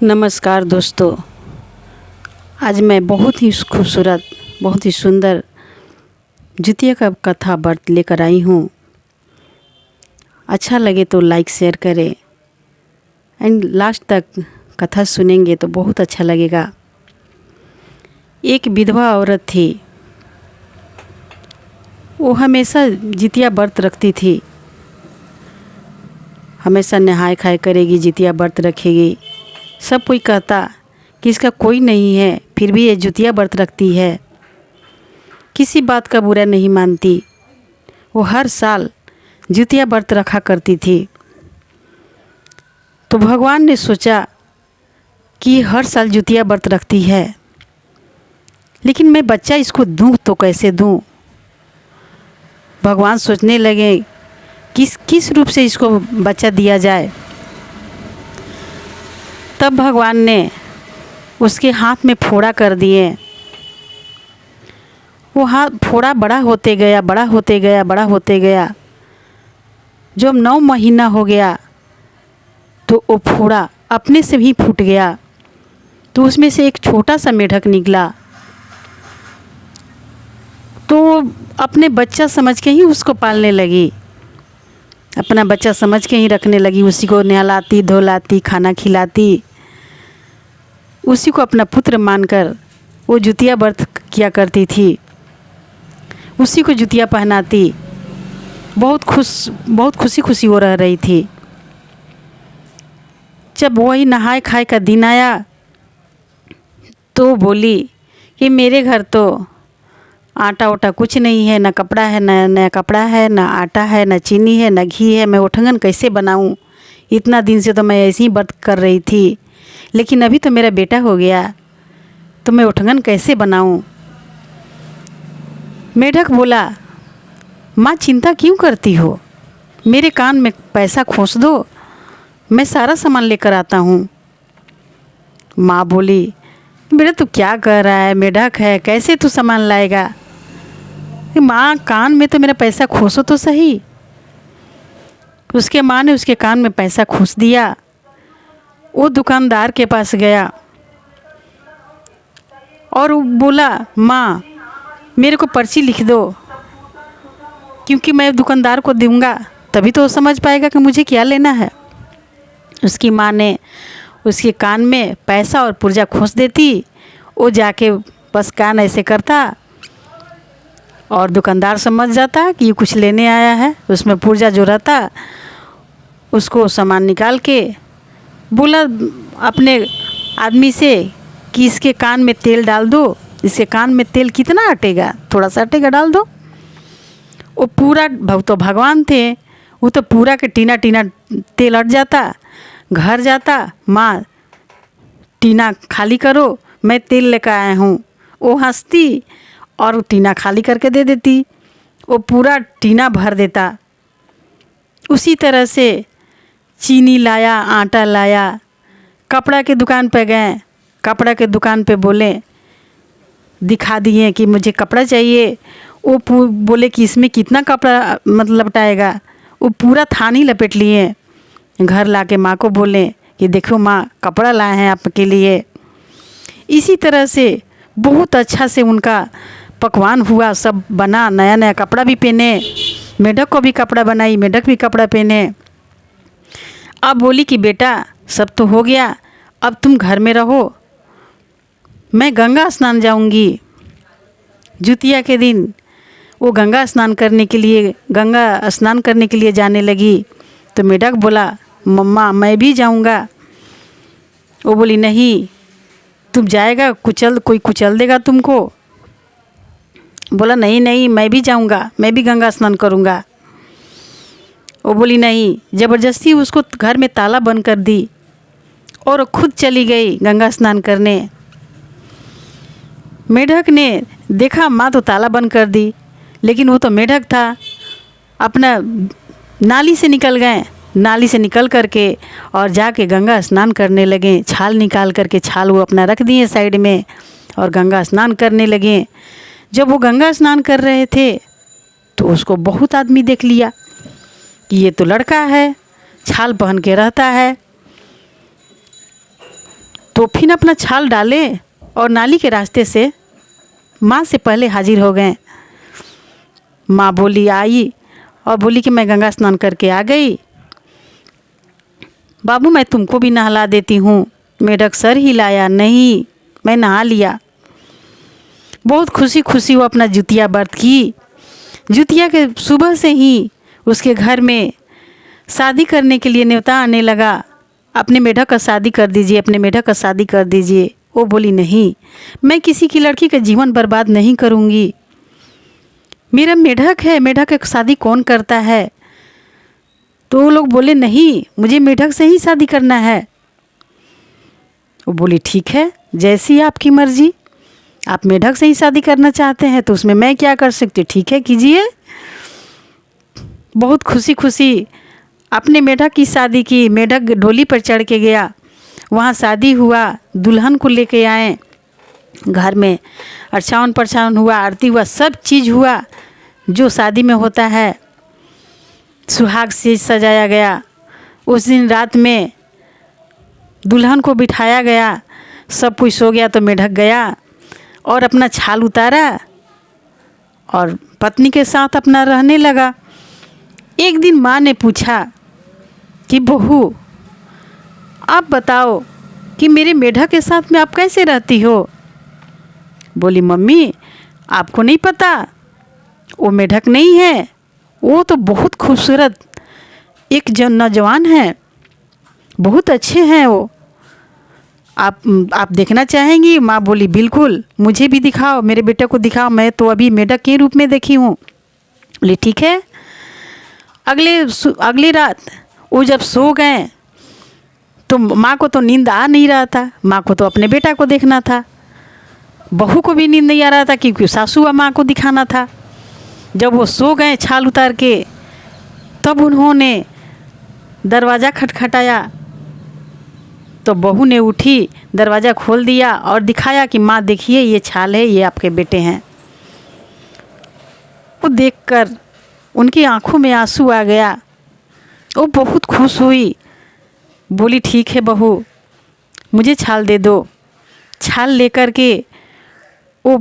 नमस्कार दोस्तों। आज मैं बहुत ही खूबसूरत, बहुत ही सुंदर जितिया का कथा व्रत लेकर आई हूँ। अच्छा लगे तो लाइक शेयर करें एंड लास्ट तक कथा सुनेंगे तो बहुत अच्छा लगेगा। एक विधवा औरत थी। वो हमेशा जितिया व्रत रखती थी। हमेशा नहाए खाए करेगी, जितिया व्रत रखेगी। सब कोई कहता कि इसका कोई नहीं है, फिर भी ये जितिया व्रत रखती है। किसी बात का बुरा नहीं मानती। वो हर साल जितिया व्रत रखा करती थी। तो भगवान ने सोचा कि हर साल जितिया व्रत रखती है, लेकिन मैं बच्चा इसको दूँ तो कैसे दूँ। भगवान सोचने लगे किस रूप से इसको बच्चा दिया जाए। तब भगवान ने उसके हाथ में फोड़ा कर दिए। वो हाथ फोड़ा बड़ा होते गया, बड़ा होते गया, बड़ा होते गया। जब 9 महीना हो गया तो वो फोड़ा अपने से ही फूट गया। तो उसमें से एक छोटा सा मेढक निकला। तो अपने बच्चा समझ के ही उसको पालने लगी, अपना बच्चा समझ के ही रखने लगी। उसी को नहलाती धोलाती, खाना खिलाती, उसी को अपना पुत्र मानकर वो जितिया व्रत किया करती थी। उसी को जितिया पहनाती। बहुत खुशी खुशी वो रह रही थी। जब वही नहाए खाए का दिन आया तो बोली कि मेरे घर तो आटा वाटा कुछ नहीं है, ना कपड़ा है, ना नया कपड़ा है, ना आटा है, ना चीनी है, ना घी है। मैं उठंगन कैसे बनाऊं? इतना दिन से तो मैं ऐसे ही व्रत कर रही थी, लेकिन अभी तो मेरा बेटा हो गया तो मैं उठंगन कैसे बनाऊं? मेढक बोला, माँ चिंता क्यों करती हो? मेरे कान में पैसा खोस दो, मैं सारा सामान लेकर आता हूँ। माँ बोली, बेटा तू क्या कर रहा है? मेढक है, कैसे तू सामान लाएगा? माँ कान में तो मेरा पैसा खोसो तो सही। उसके माँ ने उसके कान में पैसा खोस दिया। वो दुकानदार के पास गया और बोला, माँ मेरे को पर्ची लिख दो, क्योंकि मैं दुकानदार को दूंगा तभी तो वो समझ पाएगा कि मुझे क्या लेना है। उसकी माँ ने उसके कान में पैसा और पुर्जा खोस देती। वो जाके बस कान ऐसे करता और दुकानदार समझ जाता कि ये कुछ लेने आया है। उसमें पुर्जा जो रहता उसको सामान निकाल के बोला अपने आदमी से कि इसके कान में तेल डाल दो। इसके कान में तेल कितना अटेगा? थोड़ा सा अटेगा, डाल दो। वो पूरा तो भगवान थे, वो तो पूरा के टीना टीना तेल अट जाता। घर जाता, माँ टीना खाली करो, मैं तेल लेकर आया हूँ। वो हंसती और टीना खाली करके दे देती। वो पूरा टीना भर देता। उसी तरह से चीनी लाया, आटा लाया। कपड़ा के दुकान पे गए, कपड़ा के दुकान पे बोले, दिखा दिए कि मुझे कपड़ा चाहिए। वो बोले कि इसमें कितना कपड़ा मतलब लपटाएगा? वो पूरा थान लपेट लिए। घर लाके माँ को बोले कि देखो माँ, कपड़ा लाए हैं आपके लिए। इसी तरह से बहुत अच्छा से उनका पकवान हुआ, सब बना, नया नया कपड़ा भी पहने। मेढक को भी कपड़ा बनाई, मेढक भी कपड़ा पहने। अब बोली कि बेटा सब तो हो गया, अब तुम घर में रहो, मैं गंगा स्नान जाऊंगी। जितिया के दिन वो गंगा स्नान करने के लिए जाने लगी। तो मेढक बोला, मम्मा मैं भी जाऊंगा। वो बोली, नहीं तुम जाएगा कोई कुचल देगा तुमको। बोला, नहीं नहीं मैं भी जाऊंगा, मैं भी गंगा स्नान करूंगा। वो बोली नहीं। ज़बरदस्ती उसको घर में ताला बंद कर दी और खुद चली गई गंगा स्नान करने। मेढक ने देखा माँ तो ताला बंद कर दी, लेकिन वो तो मेढक था। अपना नाली से निकल गए, नाली से निकल करके और जाके गंगा स्नान करने लगे। छाल निकाल करके छाल वो अपना रख दिए साइड में और गंगा स्नान करने लगे। जब वो गंगा स्नान कर रहे थे तो उसको बहुत आदमी देख लिया कि ये तो लड़का है, छाल पहन के रहता है। तो फिर अपना छाल डाले और नाली के रास्ते से माँ से पहले हाजिर हो गए। माँ बोली आई और बोली कि मैं गंगा स्नान करके आ गई, बाबू मैं तुमको भी नहला देती हूँ। मेढक सर हिलाया, नहीं मैं नहा लिया। बहुत खुशी खुशी वो अपना जुतिया व्रत की। जुतिया के सुबह से ही उसके घर में शादी करने के लिए न्योता आने लगा, अपने मेढक का शादी कर दीजिए, अपने मेढक का शादी कर दीजिए। वो बोली नहीं, मैं किसी की लड़की का जीवन बर्बाद नहीं करूँगी, मेरा मेढक है, मेढक की शादी कौन करता है। तो वो लोग बोले नहीं, मुझे मेढक से ही शादी करना है। वो बोली ठीक है, जैसी आपकी मर्जी, आप मेढक से ही शादी करना चाहते हैं तो उसमें मैं क्या कर सकती हूँ, ठीक है कीजिए। बहुत खुशी खुशी अपने मेढक की शादी की। मेढक डोली पर चढ़ के गया, वहाँ शादी हुआ, दुल्हन को लेके आए घर में, अर्चावन परचावन हुआ, आरती हुआ, सब चीज़ हुआ जो शादी में होता है। सुहाग से सजाया गया। उस दिन रात में दुल्हन को बिठाया गया, सब कुछ सो गया तो मेढक गया और अपना छाल उतारा और पत्नी के साथ अपना रहने लगा। एक दिन माँ ने पूछा कि बहू आप बताओ कि मेरे मेढक के साथ में आप कैसे रहती हो। बोली मम्मी आपको नहीं पता, वो मेढक नहीं है, वो तो बहुत खूबसूरत एक नौजवान है, बहुत अच्छे हैं वो, आप देखना चाहेंगी। माँ बोली बिल्कुल, मुझे भी दिखाओ, मेरे बेटे को दिखाओ, मैं तो अभी मेढक के रूप में देखी हूँ। बोली ठीक है। अगली रात वो जब सो गए तो माँ को तो नींद आ नहीं रहा था, माँ को तो अपने बेटा को देखना था, बहू को भी नींद नहीं आ रहा था क्योंकि सासू व माँ को दिखाना था। जब वो सो गए छाल उतार के, तब उन्होंने दरवाज़ा खटखटाया तो बहू ने उठी, दरवाज़ा खोल दिया और दिखाया कि माँ देखिए ये छाल है, ये आपके बेटे हैं। वो देखकर उनकी आंखों में आंसू आ गया। वो बहुत खुश हुई, बोली ठीक है बहू मुझे छाल दे दो। छाल लेकर के वो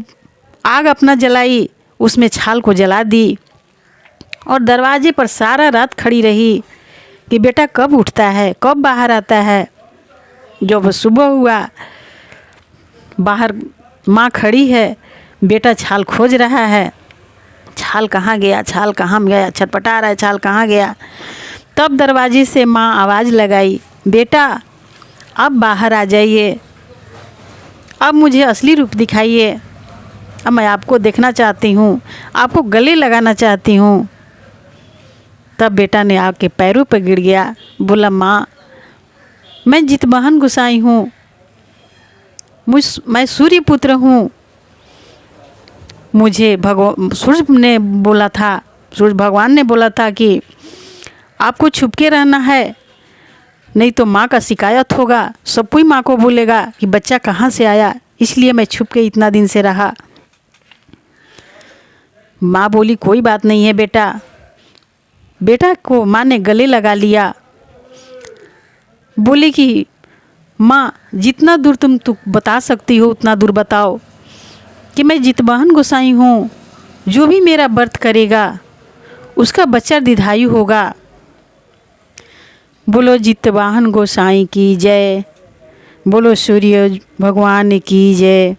आग अपना जलाई, उसमें छाल को जला दी और दरवाजे पर सारा रात खड़ी रही कि बेटा कब उठता है, कब बाहर आता है। जब सुबह हुआ, बाहर माँ खड़ी है, बेटा छाल खोज रहा है, छाल कहाँ गया, छाल कहाँ गया, छटपटा रहा है, छाल कहाँ गया। तब दरवाजे से माँ आवाज़ लगाई, बेटा अब बाहर आ जाइए, अब मुझे असली रूप दिखाइए, अब मैं आपको देखना चाहती हूँ, आपको गले लगाना चाहती हूँ। तब बेटा ने आके पैरों पर गिर गया, बोला माँ मैं जितवाहन गोसाई हूँ, मैं सूर्य पुत्र हूँ। मुझे सूरज भगवान ने बोला था कि आपको छुप के रहना है, नहीं तो माँ का शिकायत होगा, सब कोई माँ को बोलेगा कि बच्चा कहाँ से आया, इसलिए मैं छुप के इतना दिन से रहा। माँ बोली कोई बात नहीं है बेटा। बेटा को माँ ने गले लगा लिया, बोली कि माँ जितना दूर तुम बता सकती हो उतना दूर बताओ कि मैं जितवाहन गोसाई हूँ, जो भी मेरा व्रत करेगा उसका बच्चा दीर्घायु होगा। बोलो जितवाहन गोसाई की जय, बोलो सूर्य भगवान की जय।